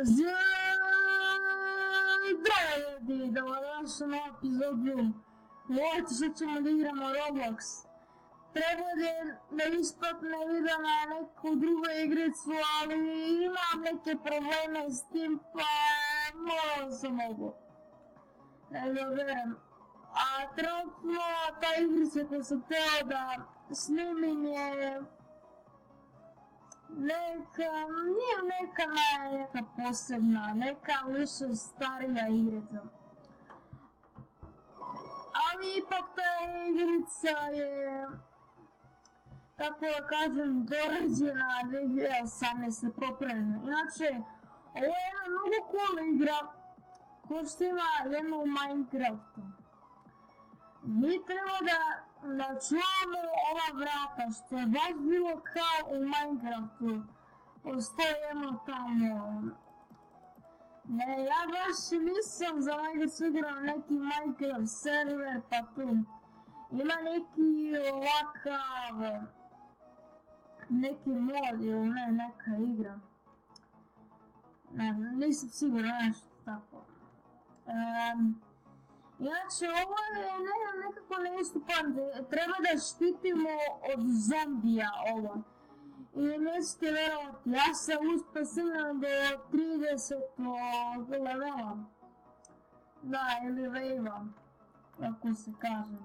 Zdravo ljudi, dobrodošli na epizodu. Eto sad ćemo da igramo Roblox. Treba da isplatne video na neku drugu igricu, ali imam neke probleme s tim, pa malo se mogu. Ne doberem. A trenutno ta igrica koju sam htio da snimim je nije neka posebna, neka više starija igrica. Ali ipak ta igrica je, kako da kažem, dorađena 2018. popravljena. Inače, ovo je jedna mnogo cool igra koja što ima jednu u Minecraftu. Mi treba da čuvamo ova vrata, što je baš bilo kao u Minecraftu. Postoji jedno tamo. Ne, ja baš nisam za Minecraft igrao neki Minecraft server, pa tu ima neki ovakav, neki mod ili ne, neka igra. Ne, nisam sigurno nešto tako. Inače, ovo je nekako neistupan, treba da štitimo od zombija ovo. I nećete verovati, ja sam uspio stignem do 30. levela. Da, ili vejva, kako se kaže,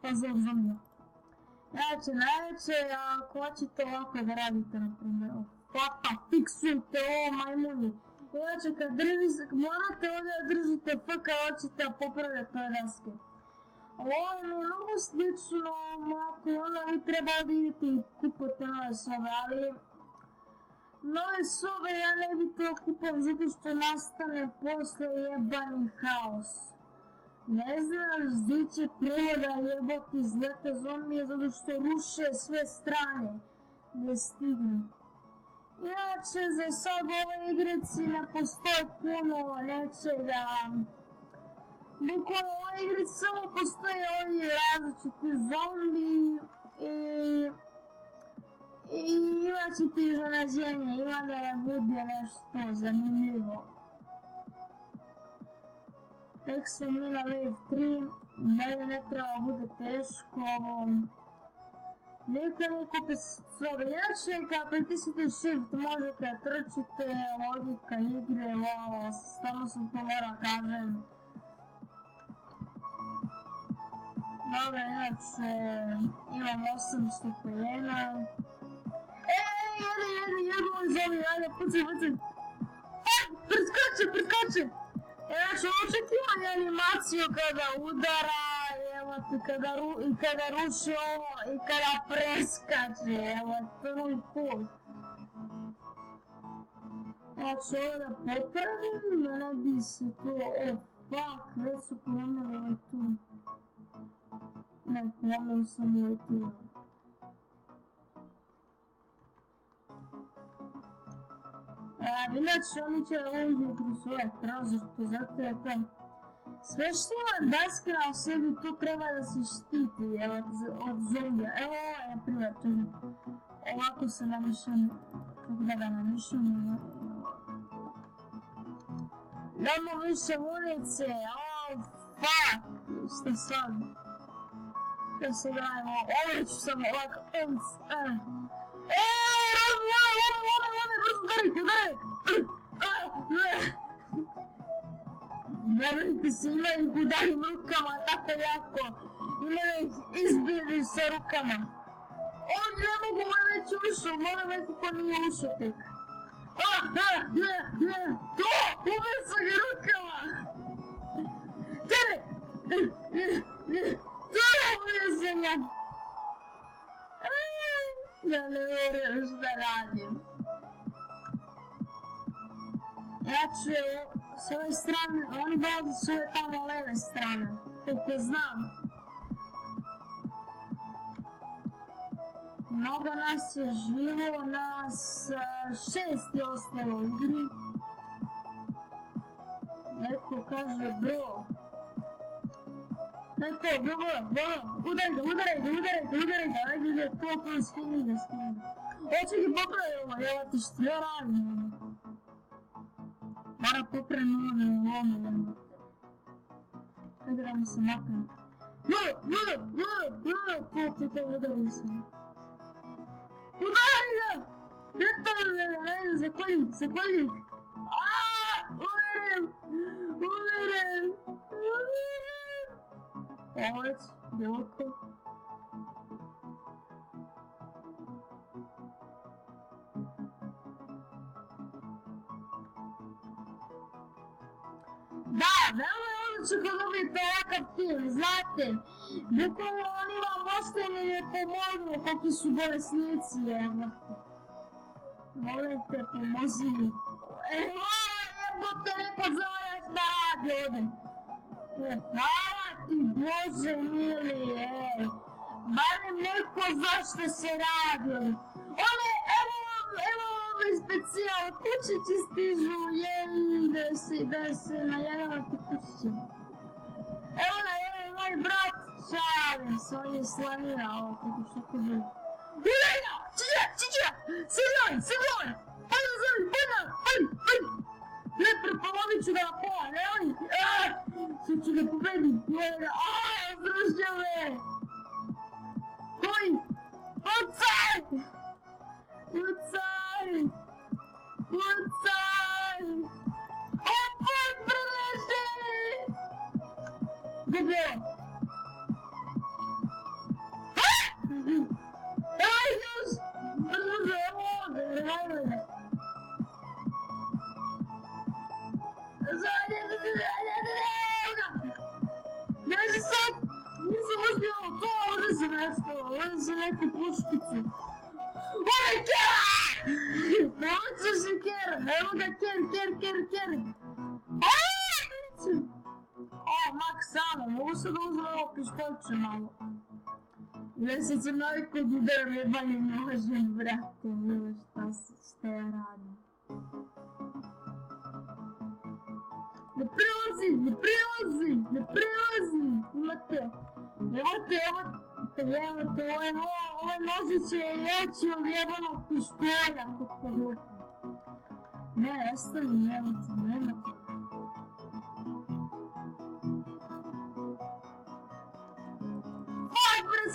pa zbog zombija. Znači, najveće, ako hoćete ovako da radite, na primjer, pa fiksujte ovo majmuni. Inače, morate ovdje da držite F kad hoćete da popravljate ove daske. Ovo je mnogo slično, ako onda vi treba da idete i kupate nove sobe, ali nove sobe ja ne bi to kupao zato što nastane posle jebani haos. Ne znaš gdje će prvo da jebati izlete zombije zato što ruše sve strane gdje stignu. Inače, za sad u ovoj igrici ne postoji puno nečega. Bukvalno u ovoj igrici samo postoje ovi različiti zombi i imat ćete iznenađenje, ima da bude nešto zanimljivo. Tek sam mi na wave 3, ne treba bude teško. Neka ne kupi sobe. Inače, kad pritisnete shift možete trčite, logika igre, wow, stvarno sam to mora kažem. Dobro, inače, imam 800 pojena. Jedu moj zombie, ajde, pucaj. Preskače! Inače, očekivanje animaciju kada udara, i kada ruši ovo, i kada preskače, to je moj put. Znači, ovo da popravim, da ne bi se to, fuck, već su promjeli ovaj tu. Ne, promjeli sam ovaj tu. Inače, oni će uđu kroz ove prozorke, zato je to. Sve što ima daske na sebi, to treba da se štiti od zombija. Evo ovo je na primjer, ovako se namišljam, kako da ga namišljam. Nemo više munice, fuck, šta sad? Šta se dajemo, ovo ću samo ovako, Verujte se, ima ih udarim rukama tako jako, ima da ih izbili sa rukama. Ovdje ne mogu, moj već ušao, moram nekako nije ušao tek. To, ubio sam ga rukama! Tere! Ubio sam ga! Ja ne vjerujem šta radim. Znači, s ove strane, oni dolaze s ove tamo leve strane, koliko znam. Mnogo nas je živo, nas 6 je ostalo u igri. Neko kaže bro. Neko, bro, udarajte, ajde, to skini ga. Hoće gi popraviti ovo, evo ti što ja radim. Mora poprema lome. Kada da mi se makne. Kako udari se. Udari ga! Za kolju. Uverem. Oveć, djevojko. Da, veoma je odlično kad dobijete ovakav film, znate. Bukvalno oni vam ostane ne pomognu koliki su bolesnici, evo. Molite, pomozi mi. Jebote, neko zove da radi ovdje. Hvala ti, Bože mili, barem neko zna što se radi. Evo vam specijal, kućići stižu, da se najavati kućići. Evo moj brat, šalim se, on je slanirao, kako što to bude. Uljena, čiđa, signoj, pojdi, ne, prepolovit ću ga na pola, ne oni, sad ću ga pobedim, zrušio me, koji, pucaj, opet preveše, gdje, nisam uspio to, ovdje sam nestao, ovdje sam neku puškicu. Ovo Kera! Pomoću se Kera, evo ga Ker. Mak samo, mogu se da uzme ovo pištolče malo. Sad sam navikao da udaram jebanje nožem, brate, milo šta ja radim. Ne prilazi! Imate, ove nožiće je jači od jebanog pištolja, kako ljuti. Ne, ostali, nemate.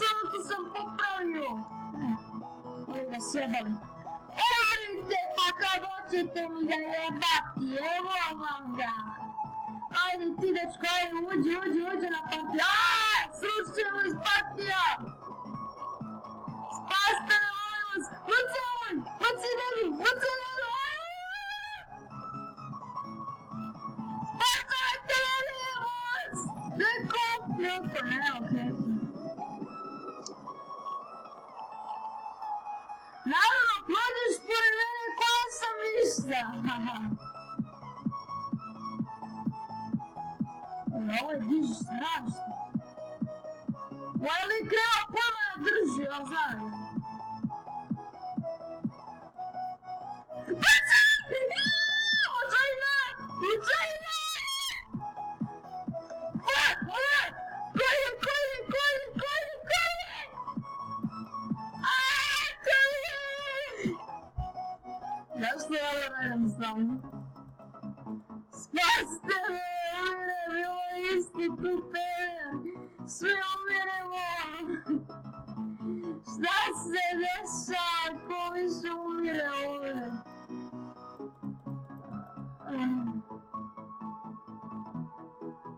Samo ti sam popravio. Ovo ga sjebali. Vidite pa kad hoćete mi ga jebati, evo vam ga. Ajde ti dečko, uđi na partiju. Srušio iz partija. Spasite me, molim vas. Vrci nedu. Spasajte me, molim vas. Neko, ne. Naravno, prođeš pored mene koja sam ništa. Ovo je diži strašno. Ovo li kreva pojma drži, ja znam. Učajna! Zašto ja ovo radim sam? Spasite me, umirem, ovo je isti tupe. Svi umiremo. Šta se deša? Ko više umire ovdje?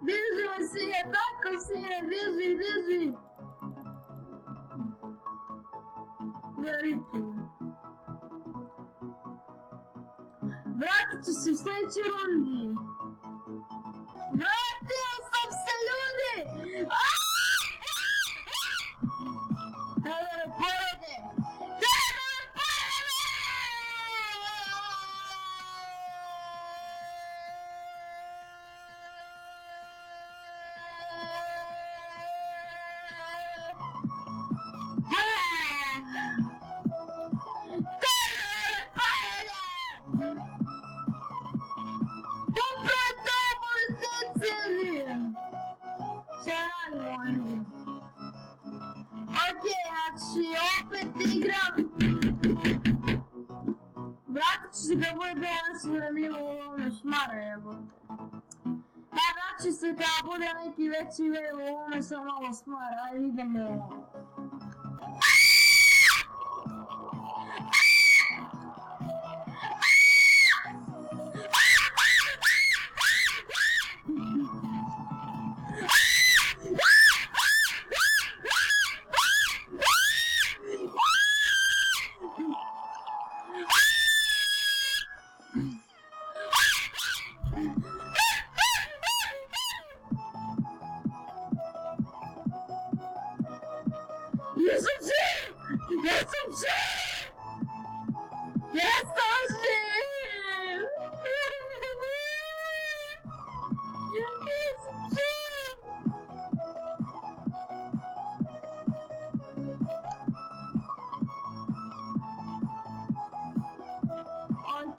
Diži me sine, tako sine, diži. Verite. Vratit ću se u sljedećoj rundi. Vratio sam se, ljudi! Treba me porede! zanimljivo u ovome šmare, jebote. Znači se kada bude neki veći vev u ovome sam malo smara, ajde idemo.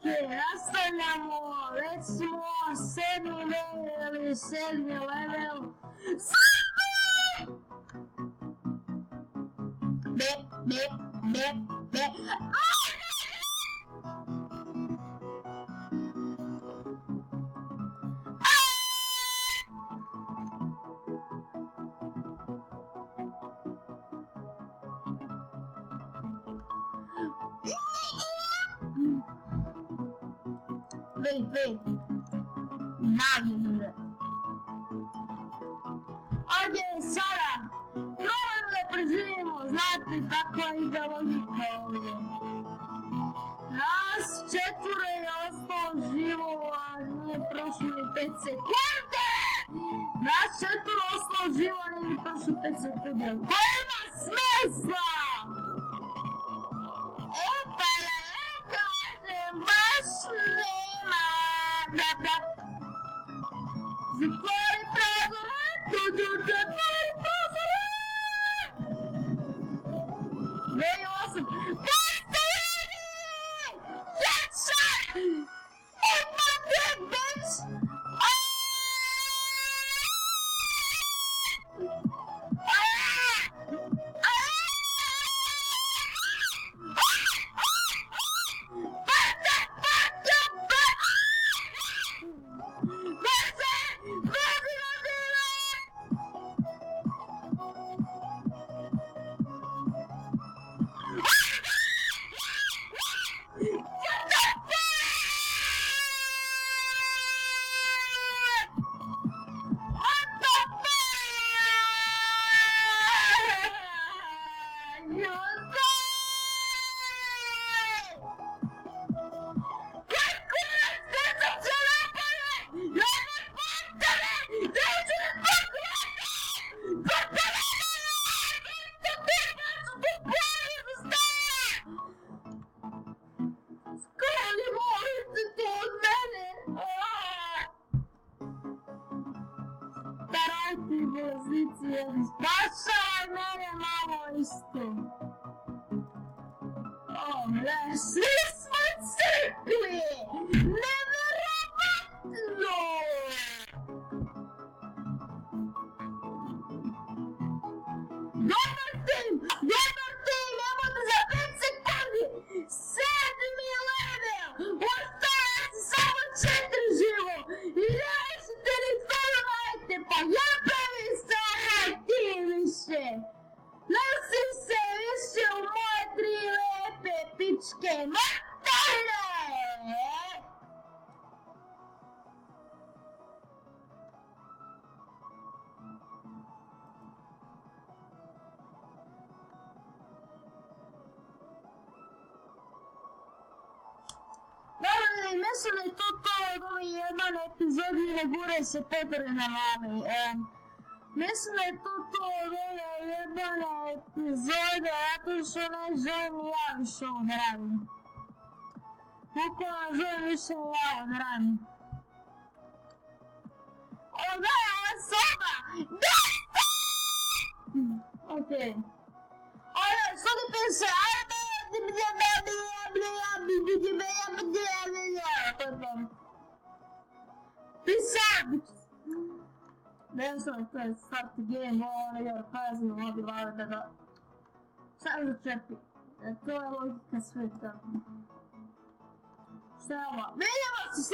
Nastavljamo, već smo 7. level. Be. Wait. Nagli. Ovdje sada probamo da preživimo, znate kakva ide logika ovdje. Nas 4 je ostalo živo, a nije prošlo ni 5 sekunde! Nas 4 ostalo živo, a nije prošlo 5 sekunde. Ko ima smisla? Pa da ne kažem, baš nema. Zatvori prozore, zatvori prozore! 2008. Postavljeni! Headshot! Eat my dick, bitch! Spašaj mene malo isto. Svi smo crkli! Neverovatno! Dobar tim, nemojte za 5 sekundi! 7. level! Ostaje se samo 4 živo! I nećete ni tolerajte, pa jebeli se onaj tim više! Nosim se više u moje 3 lepe pičke materine! Mislim da je to od ove jedan epizodi ne gure se Petre na mami. Mislim da je to od ove jebane epizode, zato što ne želim ja više ovo da radim. Bukvalno želim više ja ovo da radim. Ovo je soba! Dosta! Okej. Ovo, sludite se, ajde! Peace out! That's what I start the game on your person on the bar da. Sad začepi. To je logika sveta. Šta je ovo? Vidimo se